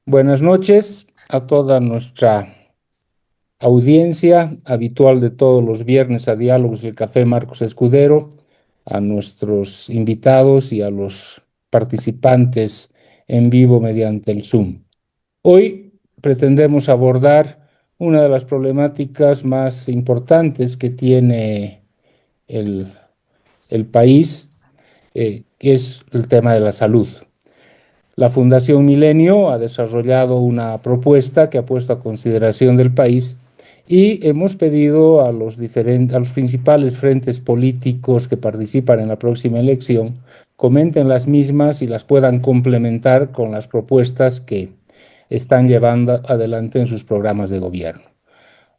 Buenas noches a toda nuestra audiencia habitual de todos los viernes a Diálogos del Café Marcos Escudero, a nuestros invitados y a los participantes en vivo mediante el Zoom. Hoy pretendemos abordar una de las problemáticas más importantes que tiene el, el país, que es el tema de la salud. La Fundación Milenio ha desarrollado una propuesta que ha puesto a consideración del país y hemos pedido a los principales frentes políticos que participan en la próxima elección comenten las mismas y las puedan complementar con las propuestas que están llevando adelante en sus programas de gobierno.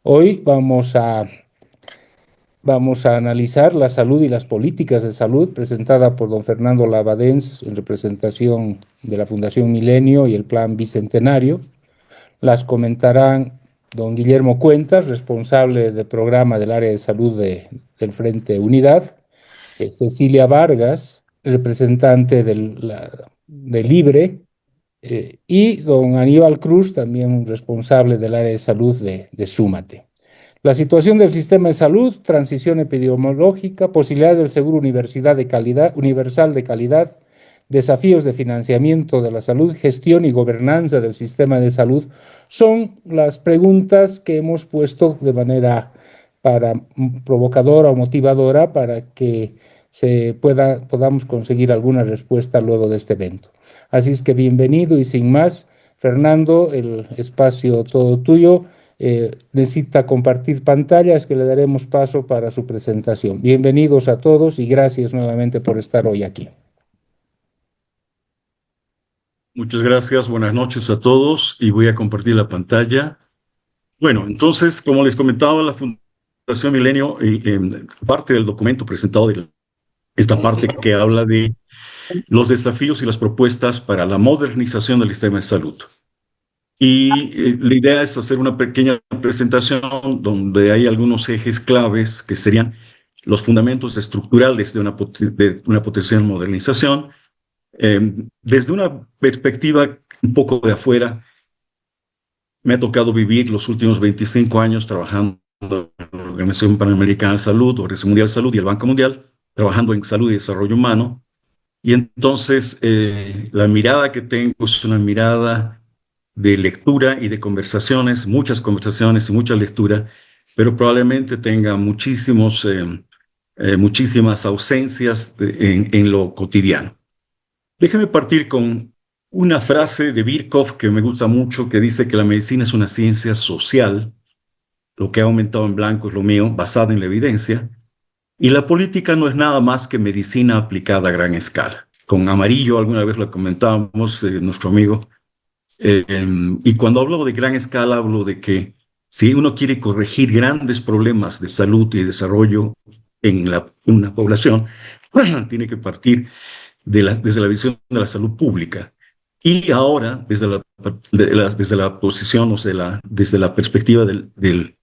Hoy vamos a analizar la salud y las políticas de salud presentada por don Fernando Lavadens en representación de la Fundación Milenio y el Plan Bicentenario. Las comentarán don Guillermo Cuentas, responsable del programa del área de salud del Frente Unidad, Cecilia Vargas, representante de Libre, y don Aníbal Cruz, también responsable del área de salud de Súmate. La situación del sistema de salud, transición epidemiológica, posibilidades del seguro universal de calidad, desafíos de financiamiento de la salud, gestión y gobernanza del sistema de salud, son las preguntas que hemos puesto de manera provocadora o motivadora para que podamos conseguir alguna respuesta luego de este evento. Así es que bienvenido y sin más, Fernando, el espacio todo tuyo. Necesita compartir pantallas que le daremos paso para su presentación. Bienvenidos a todos y gracias nuevamente por estar hoy aquí. Muchas gracias, buenas noches a todos y voy a compartir la pantalla. Bueno, entonces, como les comentaba, la Fundación Milenio, parte del documento presentado, esta parte que habla de los desafíos y las propuestas para la modernización del sistema de salud. Y la idea es hacer una pequeña presentación donde hay algunos ejes claves que serían los fundamentos estructurales de una potencial modernización. Desde una perspectiva un poco de afuera, me ha tocado vivir los últimos 25 años trabajando en la Organización Panamericana de Salud, Organización Mundial de Salud y el Banco Mundial, trabajando en salud y desarrollo humano. Y entonces la mirada que tengo es una mirada de lectura y de conversaciones, muchas conversaciones y mucha lectura, pero probablemente tenga muchísimas ausencias en lo cotidiano. Déjeme partir con una frase de Birkhoff que me gusta mucho, que dice que la medicina es una ciencia social, lo que ha aumentado en blanco es lo mío, basada en la evidencia, y la política no es nada más que medicina aplicada a gran escala. Con amarillo, alguna vez lo comentábamos, nuestro amigo, y cuando hablo de gran escala, hablo de que si uno quiere corregir grandes problemas de salud y desarrollo en una población, tiene que partir desde la visión de la salud pública. Y ahora, desde la posición, o sea, desde la perspectiva del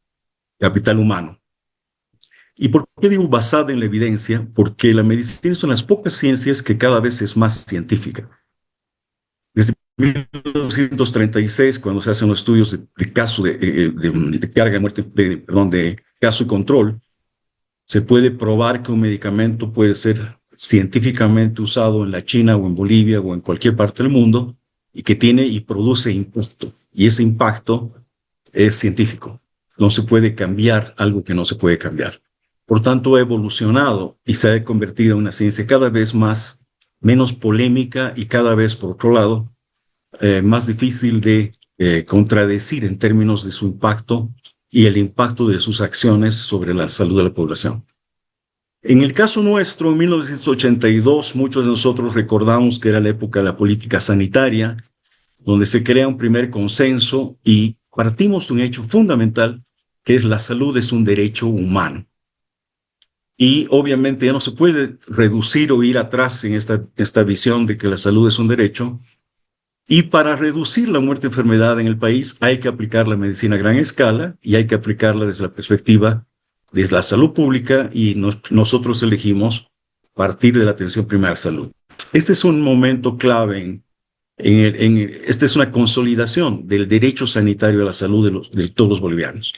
capital humano. ¿Y por qué digo basada en la evidencia? Porque la medicina es una de las pocas ciencias que cada vez es más científica. Desde 1936, cuando se hacen los estudios de caso de carga de muerte, de caso y control, se puede probar que un medicamento puede ser científicamente usado en la China o en Bolivia o en cualquier parte del mundo y que tiene y produce impacto. Y ese impacto es científico. No se puede cambiar algo que no se puede cambiar. Por tanto, ha evolucionado y se ha convertido en una ciencia cada vez menos polémica y cada vez, por otro lado, más difícil de contradecir en términos de su impacto y el impacto de sus acciones sobre la salud de la población. En el caso nuestro, en 1982, muchos de nosotros recordamos que era la época de la política sanitaria, donde se crea un primer consenso y partimos de un hecho fundamental, que es la salud es un derecho humano. Y obviamente ya no se puede reducir o ir atrás en esta visión de que la salud es un derecho. Y para reducir la muerte y enfermedad en el país hay que aplicar la medicina a gran escala y hay que aplicarla desde la perspectiva de la salud pública y nosotros elegimos partir de la atención primaria de salud. Este es un momento clave Esta es una consolidación del derecho sanitario a la salud de todos los bolivianos.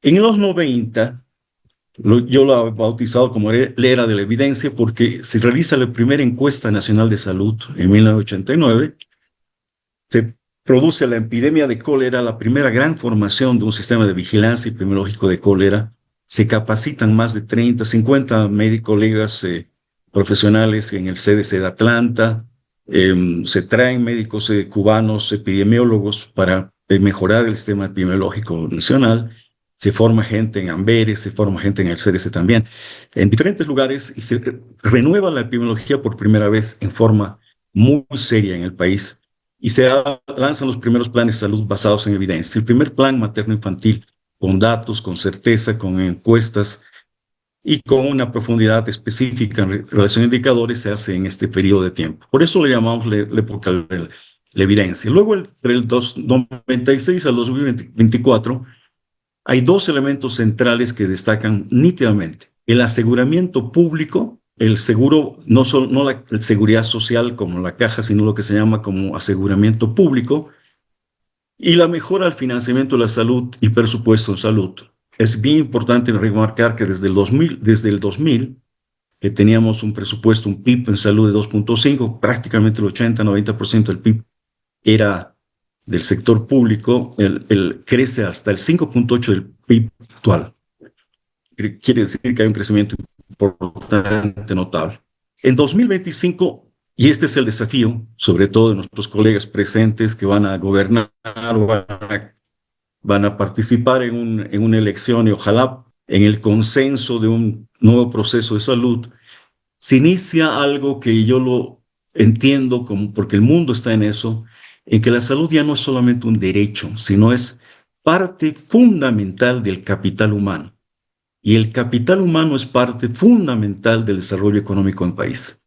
En los 90, yo lo he bautizado como la era de la evidencia porque se realiza la primera encuesta nacional de salud en 1989, se produce la epidemia de cólera, la primera gran formación de un sistema de vigilancia epidemiológico de cólera, se capacitan más de 30, 50 médicos, colegas profesionales en el CDC de Atlanta, se traen médicos cubanos, epidemiólogos para mejorar el sistema epidemiológico nacional, se forma gente en Amberes, se forma gente en el CDC también, en diferentes lugares, y se renueva la epidemiología por primera vez en forma muy seria en el país, y se lanzan los primeros planes de salud basados en evidencia. El primer plan materno-infantil con datos, con certeza, con encuestas y con una profundidad específica en relación a indicadores se hace en este periodo de tiempo. Por eso le llamamos la época de la evidencia. Luego, entre el 96 al 2024, hay dos elementos centrales que destacan nítidamente. El aseguramiento público, el seguro, no la seguridad social como la caja, sino lo que se llama como aseguramiento público, y la mejora al financiamiento de la salud y presupuesto en salud. Es bien importante remarcar que desde el 2000 que teníamos un presupuesto, un PIB en salud de 2.5, prácticamente el 80-90% del PIB era del sector público, crece hasta el 5.8 del PIB actual. Quiere decir que hay un crecimiento importante, notable. En 2025, y este es el desafío, sobre todo de nuestros colegas presentes que van a gobernar o van a participar en una elección y ojalá en el consenso de un nuevo proceso de salud, se inicia algo que yo lo entiendo como, porque el mundo está en eso, en que la salud ya no es solamente un derecho, sino es parte fundamental del capital humano. Y el capital humano es parte fundamental del desarrollo económico en país.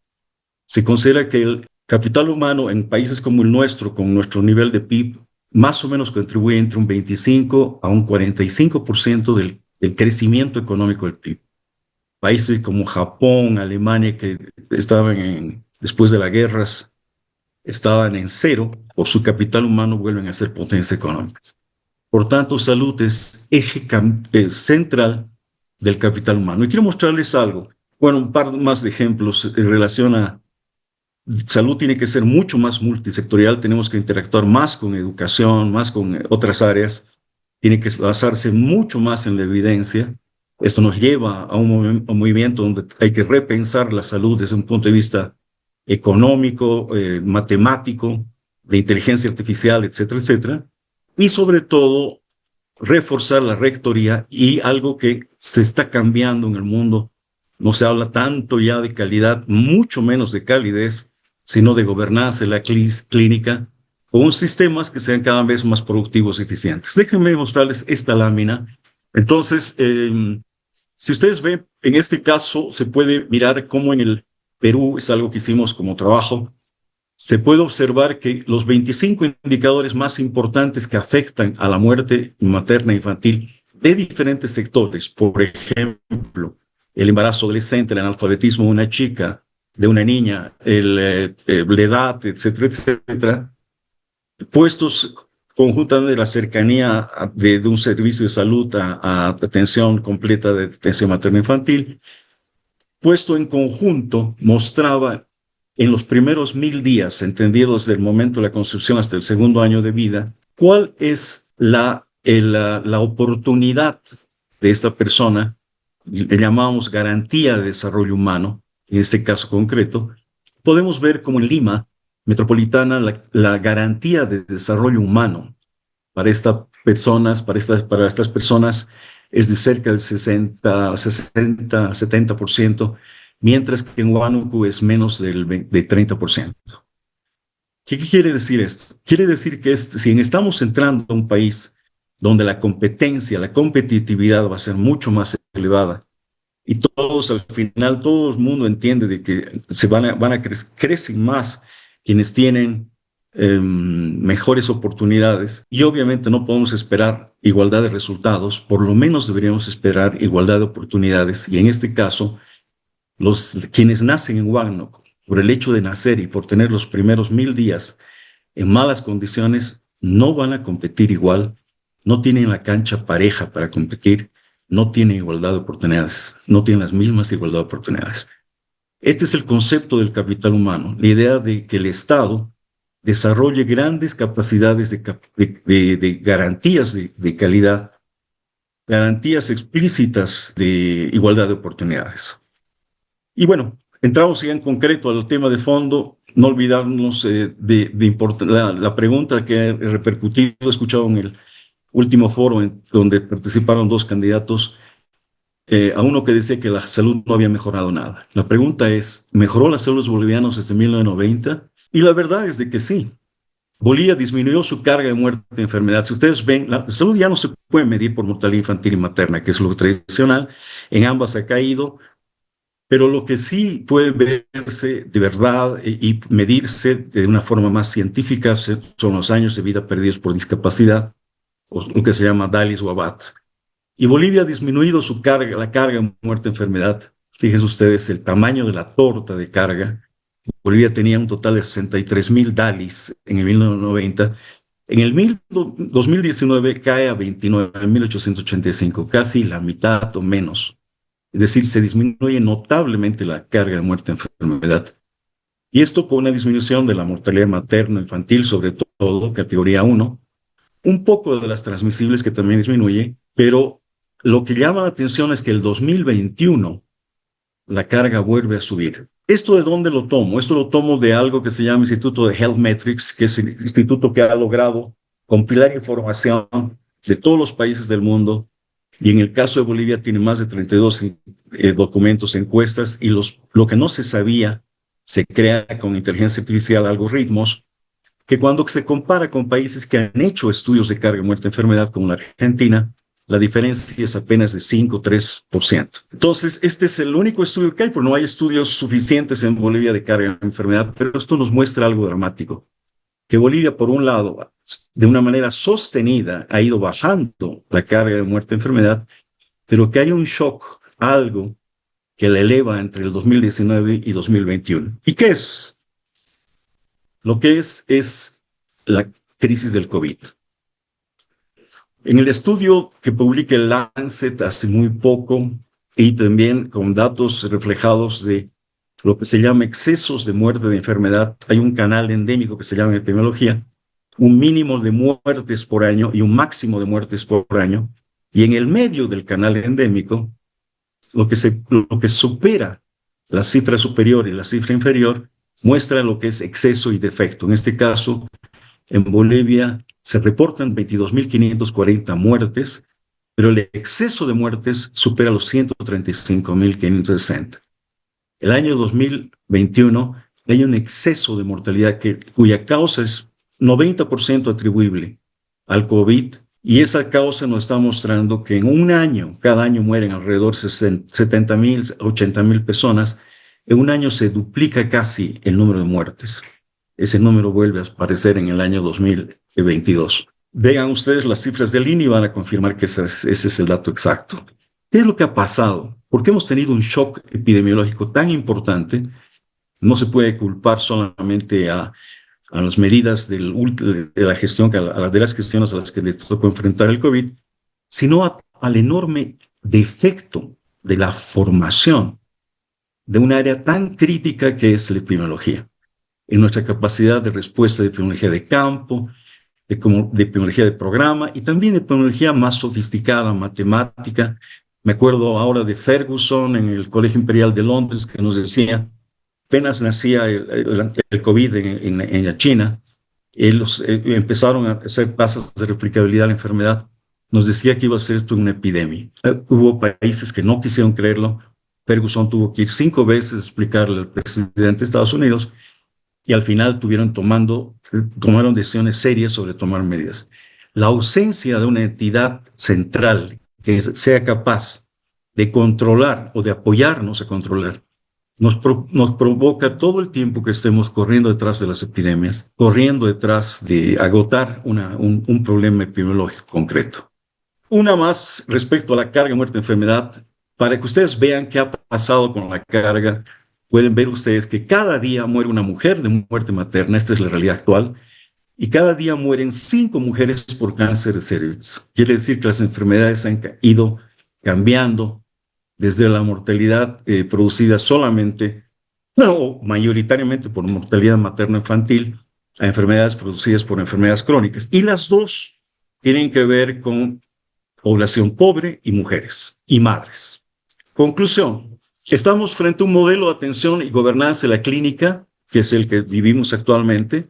Se considera que el capital humano en países como el nuestro, con nuestro nivel de PIB, más o menos contribuye entre un 25 a un 45% del crecimiento económico del PIB. Países como Japón, Alemania, que estaban después de las guerras, estaban en cero, por su capital humano vuelven a ser potencias económicas. Por tanto, salud es eje central del capital humano. Y quiero mostrarles algo. Bueno, un par más de ejemplos en relación a salud. Tiene que ser mucho más multisectorial, tenemos que interactuar más con educación, más con otras áreas, tiene que basarse mucho más en la evidencia. Esto nos lleva a un movimiento donde hay que repensar la salud desde un punto de vista económico, matemático, de inteligencia artificial, etcétera, etcétera. Y sobre todo, reforzar la rectoría y algo que se está cambiando en el mundo. No se habla tanto ya de calidad, mucho menos de calidez, sino de gobernanza en la clínica, con sistemas que sean cada vez más productivos y eficientes. Déjenme mostrarles esta lámina. Entonces, si ustedes ven, en este caso se puede mirar cómo en el Perú, es algo que hicimos como trabajo, se puede observar que los 25 indicadores más importantes que afectan a la muerte materna e infantil de diferentes sectores, por ejemplo, el embarazo adolescente, el analfabetismo de una chica, de una niña, la edad, etcétera, etcétera, puestos conjuntamente de la cercanía de un servicio de salud a atención completa de atención materno-infantil, puesto en conjunto, mostraba en los primeros 1000 días, entendidos desde el momento de la concepción hasta el segundo año de vida, cuál es la oportunidad de esta persona, le llamamos garantía de desarrollo humano, en este caso concreto. Podemos ver como en Lima metropolitana la garantía de desarrollo humano para estas personas es de cerca del 70%, mientras que en Huánuco es menos del 30%. ¿Qué quiere decir esto? Quiere decir que si estamos entrando a un país donde la competencia, la competitividad va a ser mucho más elevada, y todos, al final, todo el mundo entiende de que crecen más quienes tienen mejores oportunidades, y obviamente no podemos esperar igualdad de resultados, por lo menos deberíamos esperar igualdad de oportunidades, y en este caso, quienes nacen en Huánuco, por el hecho de nacer y por tener los primeros 1000 días en malas condiciones, no van a competir igual, no tienen la cancha pareja para competir, no tienen igualdad de oportunidades, no tienen las mismas igualdad de oportunidades. Este es el concepto del capital humano, la idea de que el Estado desarrolle grandes capacidades de garantías de calidad, garantías explícitas de igualdad de oportunidades. Y bueno, entramos ya en concreto al tema de fondo, no olvidarnos la pregunta que ha repercutido, he escuchado en el último foro donde participaron dos candidatos, a uno que decía que la salud no había mejorado nada. La pregunta es, ¿mejoró la salud de los bolivianos desde 1990? Y la verdad es de que sí. Bolivia disminuyó su carga de muerte de enfermedad. Si ustedes ven, la salud ya no se puede medir por mortalidad infantil y materna, que es lo tradicional. En ambas ha caído, pero lo que sí puede verse de verdad y medirse de una forma más científica son los años de vida perdidos por discapacidad, o lo que se llama DALIS o ABAT. Y Bolivia ha disminuido su carga, la carga de muerte de enfermedad. Fíjense ustedes el tamaño de la torta de carga. Bolivia tenía un total de 63.000 DALIs en el 1990. En el 2019 cae a 29.885, casi la mitad o menos. Es decir, se disminuye notablemente la carga de muerte de enfermedad. Y esto con una disminución de la mortalidad materno-infantil, sobre todo categoría 1, un poco de las transmisibles que también disminuye, pero lo que llama la atención es que el 2021 la carga vuelve a subir. ¿Esto de dónde lo tomo? Esto lo tomo de algo que se llama Instituto de Health Metrics, que es el instituto que ha logrado compilar información de todos los países del mundo, y en el caso de Bolivia tiene más de 32 documentos, encuestas, y lo que no se sabía se crea con inteligencia artificial, algoritmos, que cuando se compara con países que han hecho estudios de carga, muerte, enfermedad, como la Argentina, la diferencia es apenas de 5 o 3%. Entonces, este es el único estudio que hay, pero no hay estudios suficientes en Bolivia de carga de enfermedad, pero esto nos muestra algo dramático, que Bolivia, por un lado, de una manera sostenida, ha ido bajando la carga de muerte enfermedad, pero que hay un shock, algo que la eleva entre el 2019 y 2021. ¿Y qué es? Lo que es la crisis del COVID. En el estudio que publica el Lancet hace muy poco, y también con datos reflejados de lo que se llama excesos de muerte de enfermedad, hay un canal endémico que se llama epidemiología, un mínimo de muertes por año y un máximo de muertes por año, y en el medio del canal endémico, lo que supera la cifra superior y la cifra inferior, muestra lo que es exceso y defecto. En este caso, en Bolivia se reportan 22.540 muertes, pero el exceso de muertes supera los 135.560. El año 2021 hay un exceso de mortalidad cuya causa es 90% atribuible al COVID, y esa causa nos está mostrando que en un año, cada año mueren alrededor de 70.000, 80.000 personas. En un año se duplica casi el número de muertes. Ese número vuelve a aparecer en el año 2022. Vean ustedes las cifras del INE y van a confirmar que ese es el dato exacto. ¿Qué es lo que ha pasado? ¿Por qué hemos tenido un shock epidemiológico tan importante? No se puede culpar solamente a las medidas de la gestión, de las gestiones a las que les tocó enfrentar el COVID, sino al enorme defecto de la formación de un área tan crítica que es la epidemiología, en nuestra capacidad de respuesta de epidemiología de campo, de epidemiología de programa y también de epidemiología más sofisticada, matemática. Me acuerdo ahora de Ferguson en el Colegio Imperial de Londres, que nos decía, apenas nacía el COVID en la China, empezaron a hacer tasas de replicabilidad de la enfermedad. Nos decía que iba a ser esto una epidemia. Hubo países que no quisieron creerlo. Ferguson tuvo que ir 5 veces a explicarle al presidente de Estados Unidos, y al final tomaron decisiones serias sobre tomar medidas. La ausencia de una entidad central que sea capaz de controlar o de apoyarnos a controlar nos provoca todo el tiempo que estemos corriendo detrás de las epidemias, corriendo detrás de agotar un problema epidemiológico concreto. Una más respecto a la carga, muerte, enfermedad, para que ustedes vean qué ha pasado con la carga. Pueden ver ustedes que cada día muere una mujer de muerte materna, esta es la realidad actual, y cada día mueren 5 mujeres por cáncer de cervix. Quiere decir que las enfermedades han ido cambiando desde la mortalidad producida solamente, o mayoritariamente por mortalidad materno-infantil, a enfermedades producidas por enfermedades crónicas. Y las dos tienen que ver con población pobre y mujeres y madres. Conclusión, estamos frente a un modelo de atención y gobernanza de la clínica, que es el que vivimos actualmente,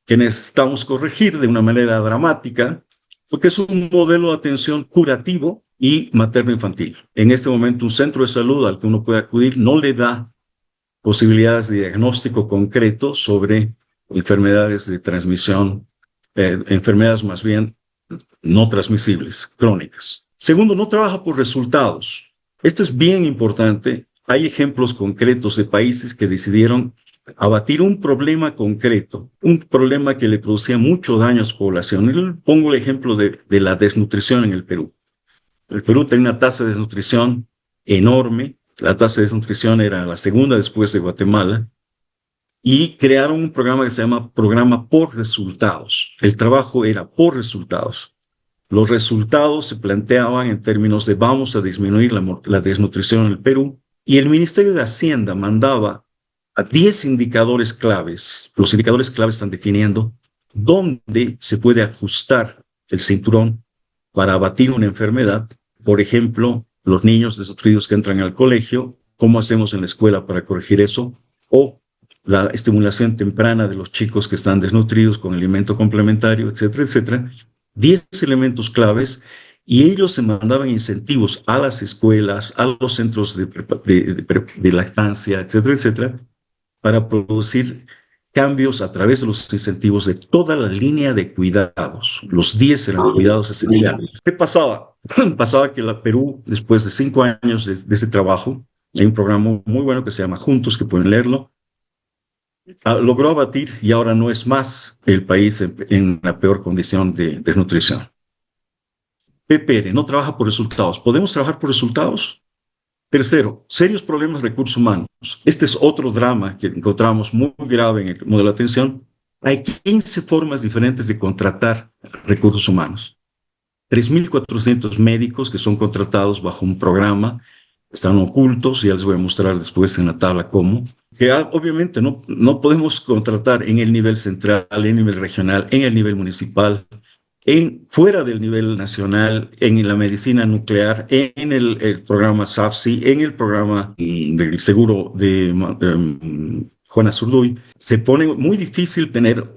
que necesitamos corregir de una manera dramática, porque es un modelo de atención curativo y materno-infantil. En este momento, un centro de salud al que uno puede acudir no le da posibilidades de diagnóstico concreto sobre enfermedades de transmisión, enfermedades más bien no transmisibles, crónicas. Segundo, no trabaja por resultados. Esto es bien importante. Hay ejemplos concretos de países que decidieron abatir un problema concreto, un problema que le producía mucho daño a su población. Pongo el ejemplo de la desnutrición en el Perú. El Perú tenía una tasa de desnutrición enorme. La tasa de desnutrición era la segunda después de Guatemala. Y crearon un programa que se llama Programa por Resultados. El trabajo era por resultados. Los resultados se planteaban en términos de vamos a disminuir la desnutrición en el Perú, y el Ministerio de Hacienda mandaba a 10 indicadores claves. Los indicadores claves están definiendo dónde se puede ajustar el cinturón para abatir una enfermedad. Por ejemplo, los niños desnutridos que entran al colegio, ¿cómo hacemos en la escuela para corregir eso? O la estimulación temprana de los chicos que están desnutridos con alimento complementario, etcétera, etcétera. 10 elementos claves, y ellos se mandaban incentivos a las escuelas, a los centros de lactancia, etcétera, etcétera, para producir cambios a través de los incentivos de toda la línea de cuidados. Los 10 eran cuidados esenciales. ¿Qué pasaba? Pasaba que la Perú, después de 5 años de este trabajo, hay un programa muy bueno que se llama Juntos, que pueden leerlo, logró abatir, y ahora no es más el país en la peor condición de desnutrición. PPR, no trabaja por resultados. ¿Podemos trabajar por resultados? Tercero, serios problemas de recursos humanos. Este es otro drama que encontramos muy grave en el modelo de atención. Hay 15 formas diferentes de contratar recursos humanos. 3.400 médicos que son contratados bajo un programa, están ocultos, ya les voy a mostrar después en la tabla cómo, que obviamente no podemos contratar en el nivel central, en el nivel regional, en el nivel municipal, fuera del nivel nacional, en la medicina nuclear, en el programa SAFSI, en el programa del seguro de Juana Zurduy. Se pone muy difícil tener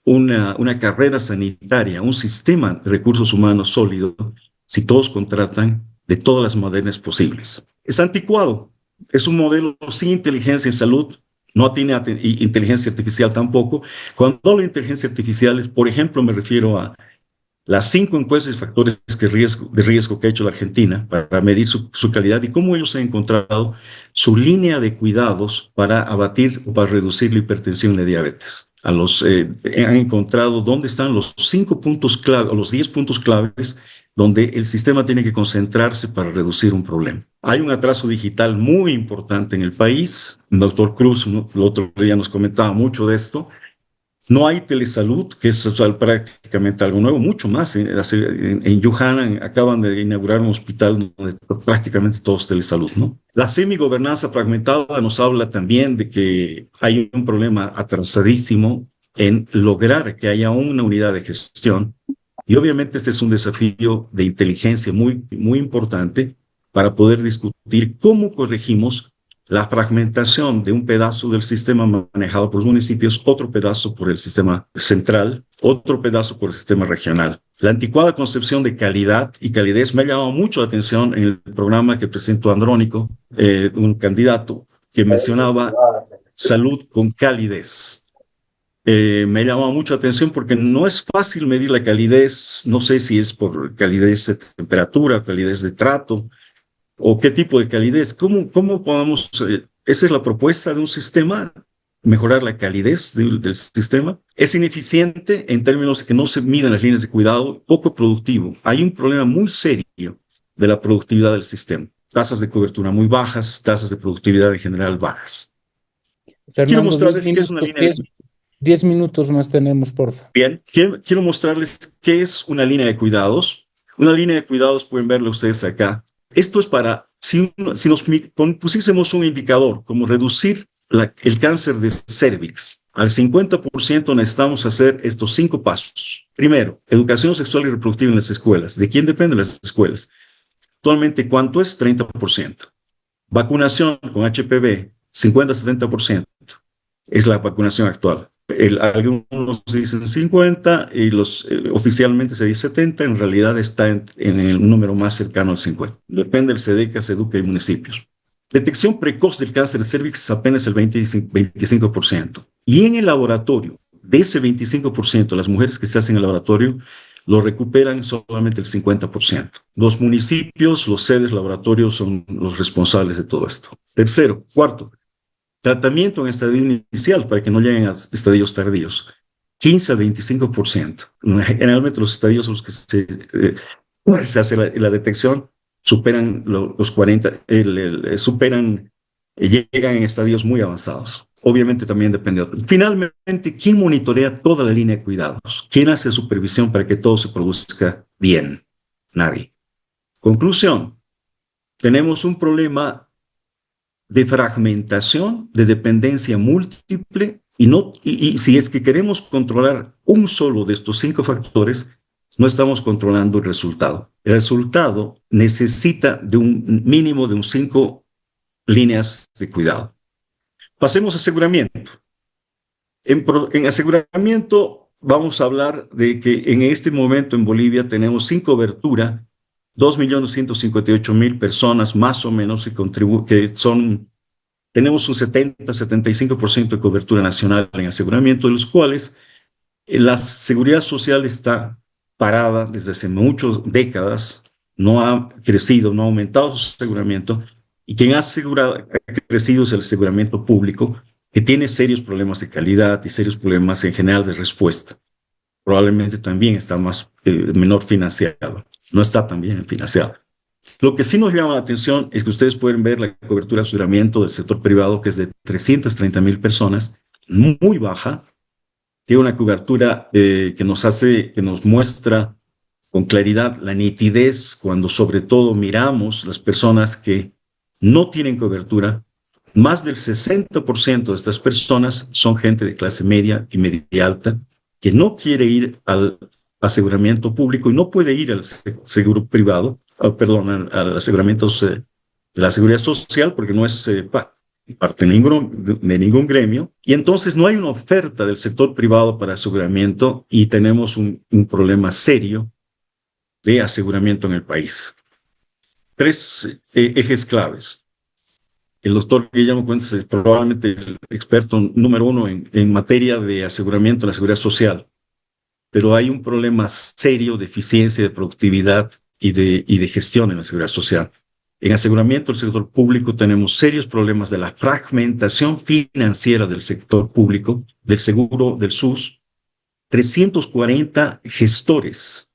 una carrera sanitaria, un sistema de recursos humanos sólido, si todos contratan de todas las maneras posibles. Es anticuado, es un modelo sin inteligencia en salud, no tiene inteligencia artificial tampoco. Cuando hablo de inteligencia artificial, por ejemplo, me refiero a las 5 encuestas de factores de riesgo que ha hecho la Argentina para medir su calidad, y cómo ellos han encontrado su línea de cuidados para abatir o para reducir la hipertensión y la diabetes. Han encontrado dónde están los 5 puntos clave, o los 10 puntos claves donde el sistema tiene que concentrarse para reducir un problema. Hay un atraso digital muy importante en el país. El doctor Cruz el otro día nos comentaba mucho de esto. No hay telesalud, que es prácticamente algo nuevo, mucho más. En Wuhan acaban de inaugurar un hospital donde prácticamente todo es telesalud, ¿no? La semigobernanza fragmentada nos habla también de que hay un problema atrasadísimo en lograr que haya una unidad de gestión. Y obviamente este es un desafío de inteligencia muy, muy importante para poder discutir cómo corregimos la fragmentación de un pedazo del sistema manejado por los municipios, otro pedazo por el sistema central, otro pedazo por el sistema regional. La anticuada concepción de calidad y calidez me ha llamado mucho la atención en el programa que presentó Andrónico, un candidato que mencionaba salud con calidez. Me ha llamado mucho la atención porque no es fácil medir la calidez. No sé si es por calidez de temperatura, calidez de trato, o qué tipo de calidez. ¿Cómo podemos, esa es la propuesta de un sistema, mejorar la calidez del sistema? Es ineficiente en términos de que no se miden las líneas de cuidado, poco productivo. Hay un problema muy serio de la productividad del sistema. Tasas de cobertura muy bajas, tasas de productividad en general bajas. Quiero Fernando, mostrarles que es una línea de... 10 minutos más tenemos, porfa. Bien, quiero mostrarles qué es una línea de cuidados. Una línea de cuidados pueden verlo ustedes acá. Esto es para, si nos pusiésemos un indicador, como reducir el cáncer de cervix al 50%, necesitamos hacer estos 5 pasos. Primero, educación sexual y reproductiva en las escuelas. ¿De quién dependen las escuelas? Actualmente, ¿cuánto es? 30%. Vacunación con HPV, 50-70%. Es la vacunación actual. Algunos dicen 50 y oficialmente se dice 70, en realidad está en el número más cercano al 50. Depende del SEDECA, SEDUCA y municipios. Detección precoz del cáncer de cervix es apenas el 25%. Y en el laboratorio, de ese 25%, las mujeres que se hacen en el laboratorio lo recuperan solamente el 50%. Los municipios, los sedes, laboratorios son los responsables de todo esto. Tercero, cuarto, tratamiento en estadio inicial para que no lleguen a estadios tardíos. 15 a 25%. Generalmente los estadios a los que se hace la detección superan los 40, llegan en estadios muy avanzados. Obviamente también depende de otro. Finalmente, ¿quién monitorea toda la línea de cuidados? ¿Quién hace supervisión para que todo se produzca bien? Nadie. Conclusión, tenemos un problema de fragmentación, de dependencia múltiple, y si es que queremos controlar un solo de estos 5 factores, no estamos controlando el resultado. El resultado necesita de un mínimo de 5 líneas de cuidado. Pasemos a aseguramiento. En aseguramiento vamos a hablar de que en este momento en Bolivia tenemos sin cobertura 2.158.000 personas más o menos tenemos un 70-75% de cobertura nacional en aseguramiento, de los cuales la seguridad social está parada desde hace muchas décadas, no ha crecido, no ha aumentado su aseguramiento, y quien ha crecido es el aseguramiento público, que tiene serios problemas de calidad y serios problemas en general de respuesta. Probablemente también está menor financiado, no está tan bien financiado. Lo que sí nos llama la atención es que ustedes pueden ver la cobertura de aseguramiento del sector privado, que es de 330.000 personas, muy baja. Tiene una cobertura que nos muestra con claridad la nitidez cuando sobre todo miramos las personas que no tienen cobertura. Más del 60% de estas personas son gente de clase media y media alta que no quiere ir al aseguramiento público y no puede ir al seguro privado, al aseguramiento de la seguridad social porque no es parte de ningún gremio, y entonces no hay una oferta del sector privado para aseguramiento y tenemos un problema serio de aseguramiento en el país. 3 ejes claves. El doctor Guillermo Cuentes es probablemente el experto número 1 en materia de aseguramiento en la seguridad social, pero hay un problema serio de eficiencia, de productividad y de gestión en la seguridad social. En aseguramiento del sector público tenemos serios problemas de la fragmentación financiera del sector público, del seguro, del SUS, 340 gestores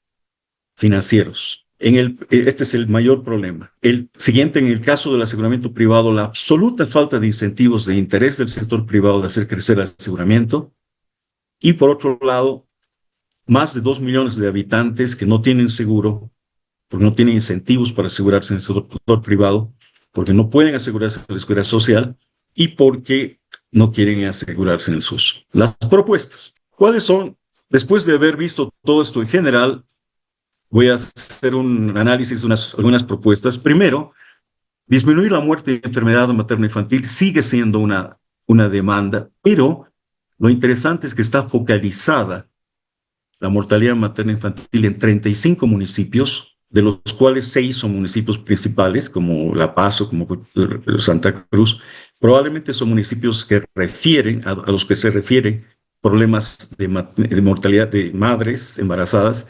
financieros. Este es el mayor problema. El siguiente, en el caso del aseguramiento privado, la absoluta falta de incentivos de interés del sector privado de hacer crecer el aseguramiento. Y por otro lado, más de 2 millones de habitantes que no tienen seguro, porque no tienen incentivos para asegurarse en el sector privado, porque no pueden asegurarse en la seguridad social y porque no quieren asegurarse en el SUS. Las propuestas. ¿Cuáles son? Después de haber visto todo esto en general, voy a hacer un análisis de algunas propuestas. Primero, disminuir la muerte y enfermedad materno-infantil sigue siendo una demanda, pero lo interesante es que está focalizada la mortalidad materno-infantil en 35 municipios, de los cuales 6 son municipios principales, como La Paz o como Santa Cruz. Probablemente son municipios que refieren, a los que se refieren problemas de mortalidad de madres embarazadas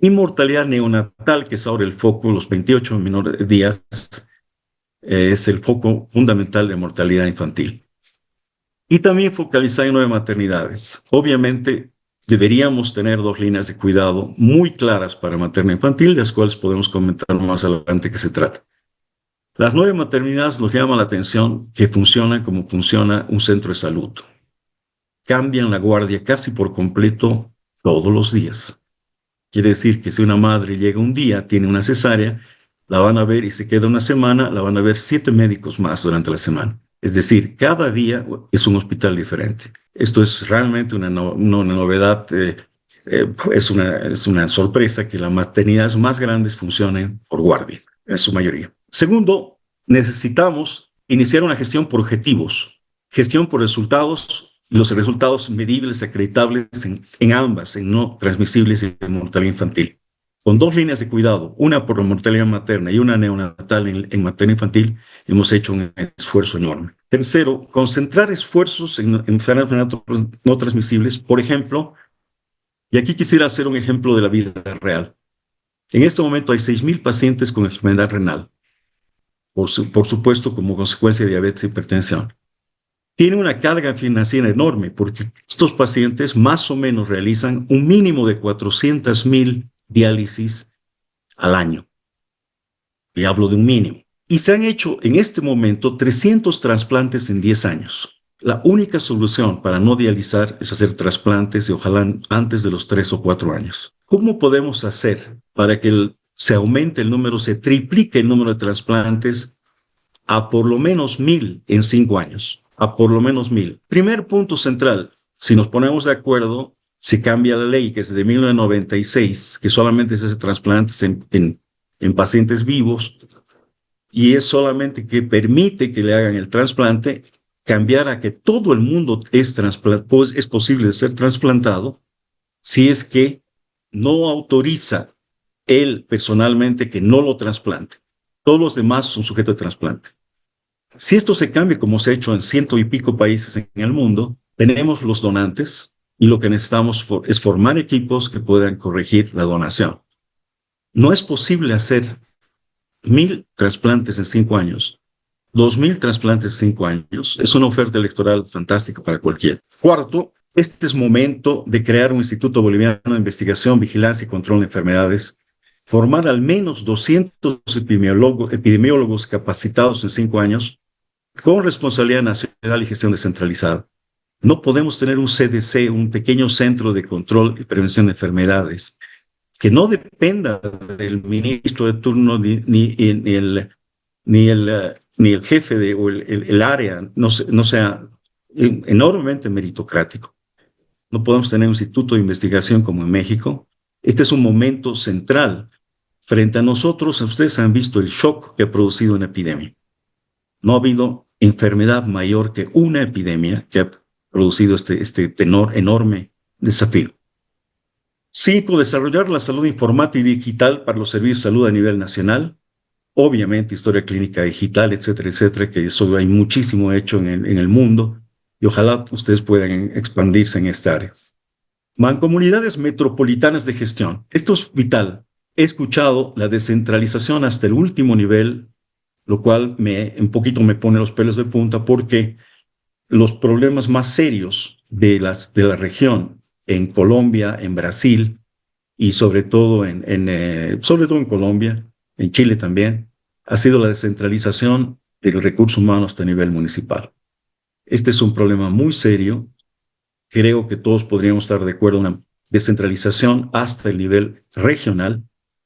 y mortalidad neonatal, que es ahora el foco, los 28 menores días, es el foco fundamental de mortalidad infantil. Y también focalizar en 9 maternidades. Obviamente, deberíamos tener 2 líneas de cuidado muy claras para materno-infantil, de las cuales podemos comentar más adelante qué se trata. Las 9 maternidades nos llaman la atención que funcionan como funciona un centro de salud. cambian la guardia casi por completo todos los días. Quiere decir que si una madre llega un día, tiene una cesárea, la van a ver y se queda una semana, la van a ver 7 médicos más durante la semana. Es decir, cada día es un hospital diferente. Esto es realmente una novedad, es una sorpresa que las maternidades más grandes funcionen por guardia, en su mayoría. Segundo, necesitamos iniciar una gestión por objetivos, gestión por resultados, y los resultados medibles, acreditables en ambas, en no transmisibles y en mortalidad infantil. Con 2 líneas de cuidado, una por la mortalidad materna y una neonatal en materna infantil, hemos hecho un esfuerzo enorme. Tercero, concentrar esfuerzos en enfermedades no transmisibles. Por ejemplo, y aquí quisiera hacer un ejemplo de la vida real. En este momento hay 6,000 pacientes con enfermedad renal, por supuesto como consecuencia de diabetes y hipertensión. Tiene una carga financiera enorme porque estos pacientes más o menos realizan un mínimo de 400,000 diálisis al año. Y hablo de un mínimo. Y se han hecho en este momento 300 trasplantes en 10 años. La única solución para no dializar es hacer trasplantes y ojalá antes de los 3 o 4 años. ¿Cómo podemos hacer para que se aumente el número, se triplique el número de trasplantes a por lo menos 1,000 en 5 años? A por lo menos 1,000. Primer punto central, si nos ponemos de acuerdo, se cambia la ley que es de 1996, que solamente se hace trasplantes en pacientes vivos, y es solamente que permite que le hagan el trasplante, cambiar a que todo el mundo es posible ser trasplantado, si es que no autoriza él personalmente que no lo trasplante. Todos los demás son sujetos de trasplante. Si esto se cambia, como se ha hecho en 100 y pico países en el mundo, tenemos los donantes y lo que necesitamos es formar equipos que puedan corregir la donación. No es posible hacer 1,000 trasplantes en 5 años, 2,000 trasplantes en 5 años. Es una oferta electoral fantástica para cualquiera. Cuarto, este es momento de crear un Instituto Boliviano de Investigación, Vigilancia y Control de Enfermedades, formar al menos 200 epidemiólogos capacitados en 5 años, con responsabilidad nacional y gestión descentralizada. No podemos tener un CDC, un pequeño centro de control y prevención de enfermedades, que no dependa del ministro de turno ni el jefe o el área, no sea enormemente meritocrático. No podemos tener un instituto de investigación como en México. Este es un momento central. Frente a nosotros, ustedes han visto el shock que ha producido una epidemia. No ha habido enfermedad mayor que una epidemia que ha producido este enorme desafío. 5. Desarrollar la salud informática y digital para los servicios de salud a nivel nacional. Obviamente, historia clínica digital, etcétera, que eso hay muchísimo hecho en el mundo y ojalá ustedes puedan expandirse en esta área. Mancomunidades metropolitanas de gestión. Esto es vital. He escuchado la descentralización hasta el último nivel, lo cual un poquito me pone los pelos de punta porque los problemas más serios de la región en Colombia, en Brasil y sobre todo en Colombia, en Chile también, ha sido la descentralización del recurso humano hasta el nivel municipal. Este es un problema muy serio. Creo que todos podríamos estar de acuerdo en una descentralización hasta el nivel regional,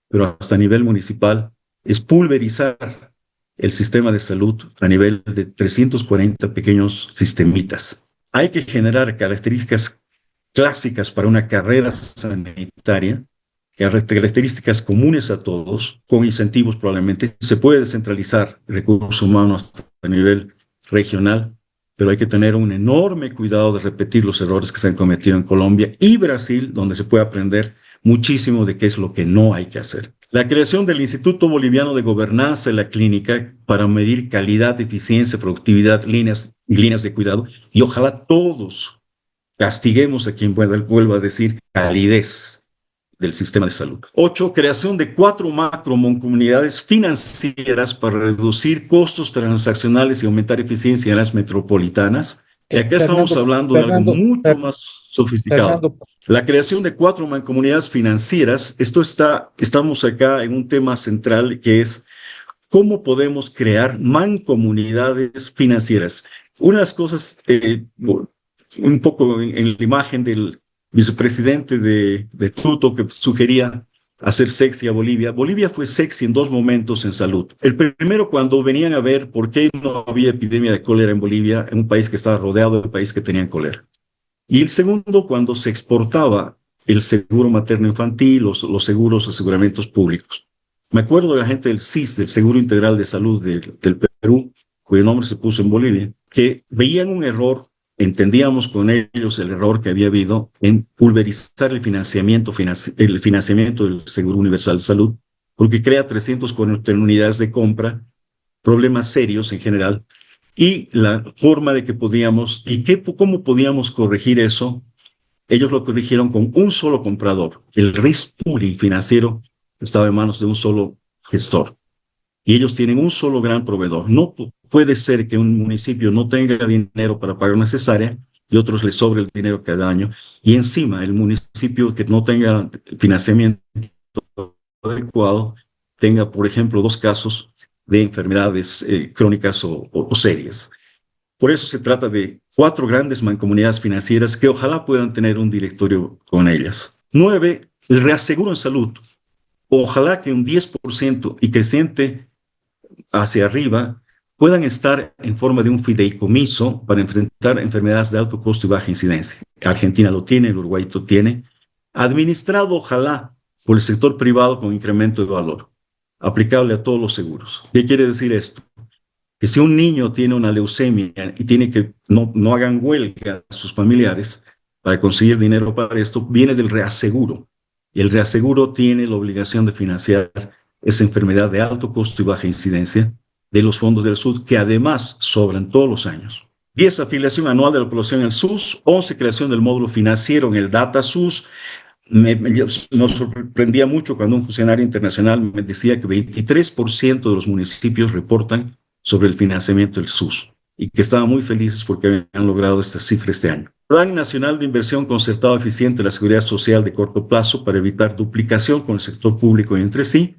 pero hasta el nivel municipal es pulverizar el sistema de salud a nivel de 340 pequeños sistemitas. Hay que generar características clásicas para una carrera sanitaria, características comunes a todos, con incentivos probablemente. Se puede descentralizar recursos humanos hasta el nivel regional, pero hay que tener un enorme cuidado de repetir los errores que se han cometido en Colombia y Brasil, donde se puede aprender muchísimo de qué es lo que no hay que hacer. La creación del Instituto Boliviano de Gobernanza de la Clínica para medir calidad, eficiencia, productividad, líneas de cuidado, y ojalá todos castiguemos a quien vuelva a decir calidez del sistema de salud. 8. Creación de 4 macromancomunidades financieras para reducir costos transaccionales y aumentar eficiencia en las metropolitanas. Y acá estamos hablando de algo mucho más sofisticado. La creación de 4 mancomunidades financieras, estamos acá en un tema central que es cómo podemos crear mancomunidades financieras. Una de las cosas un poco en la imagen del vicepresidente de Truto que sugería hacer sexy a Bolivia. Bolivia fue sexy en dos momentos en salud. El primero, cuando venían a ver por qué no había epidemia de cólera en Bolivia, en un país que estaba rodeado de países que tenían cólera. Y el segundo, cuando se exportaba el seguro materno-infantil, los seguros, aseguramientos públicos. Me acuerdo de la gente del SIS, del Seguro Integral de Salud del Perú, cuyo nombre se puso en Bolivia, que veían un error, entendíamos con ellos el error que había habido en pulverizar el financiamiento del Seguro Universal de Salud, porque crea 340 unidades de compra, problemas serios en general, y la forma de que podíamos, cómo podíamos corregir eso, ellos lo corrigieron con un solo comprador. El risk pooling financiero estaba en manos de un solo gestor. Y ellos tienen un solo gran proveedor. No puede ser que un municipio no tenga dinero para pagar una cesárea y otros les sobre el dinero cada año. Y encima, el municipio que no tenga financiamiento adecuado tenga, por ejemplo, 2 casos de enfermedades crónicas o serias. Por eso se trata de 4 grandes mancomunidades financieras que ojalá puedan tener un directorio con ellas. 9, el reaseguro en salud. Ojalá que un 10% y creciente hacia arriba puedan estar en forma de un fideicomiso para enfrentar enfermedades de alto costo y baja incidencia. Argentina lo tiene, el Uruguay lo tiene. Administrado, ojalá, por el sector privado con incremento de valor, aplicable a todos los seguros. ¿Qué quiere decir esto? Que si un niño tiene una leucemia y tiene que no hagan huelga a sus familiares para conseguir dinero para esto, viene del reaseguro. Y el reaseguro tiene la obligación de financiar esa enfermedad de alto costo y baja incidencia de los fondos del SUS, que además sobran todos los años. 10, afiliación anual de la población en el SUS. 11, creación del módulo financiero en el Data SUS. Nos sorprendía mucho cuando un funcionario internacional me decía que 23% de los municipios reportan sobre el financiamiento del SUS y que estaban muy felices porque habían logrado esta cifra este año. Plan Nacional de Inversión Concertado Eficiente de la Seguridad Social de corto plazo para evitar duplicación con el sector público y entre sí,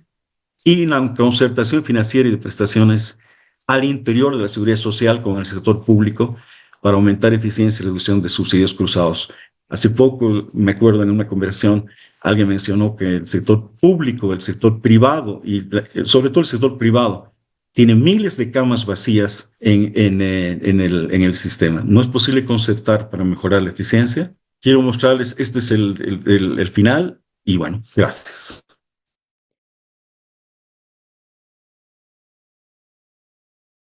y la concertación financiera y de prestaciones al interior de la seguridad social con el sector público para aumentar eficiencia y reducción de subsidios cruzados. Hace poco, me acuerdo en una conversación, alguien mencionó que el sector público, el sector privado, y sobre todo el sector privado, tiene miles de camas vacías en el sistema. No es posible concertar para mejorar la eficiencia. Quiero mostrarles, este es el final, y bueno, gracias.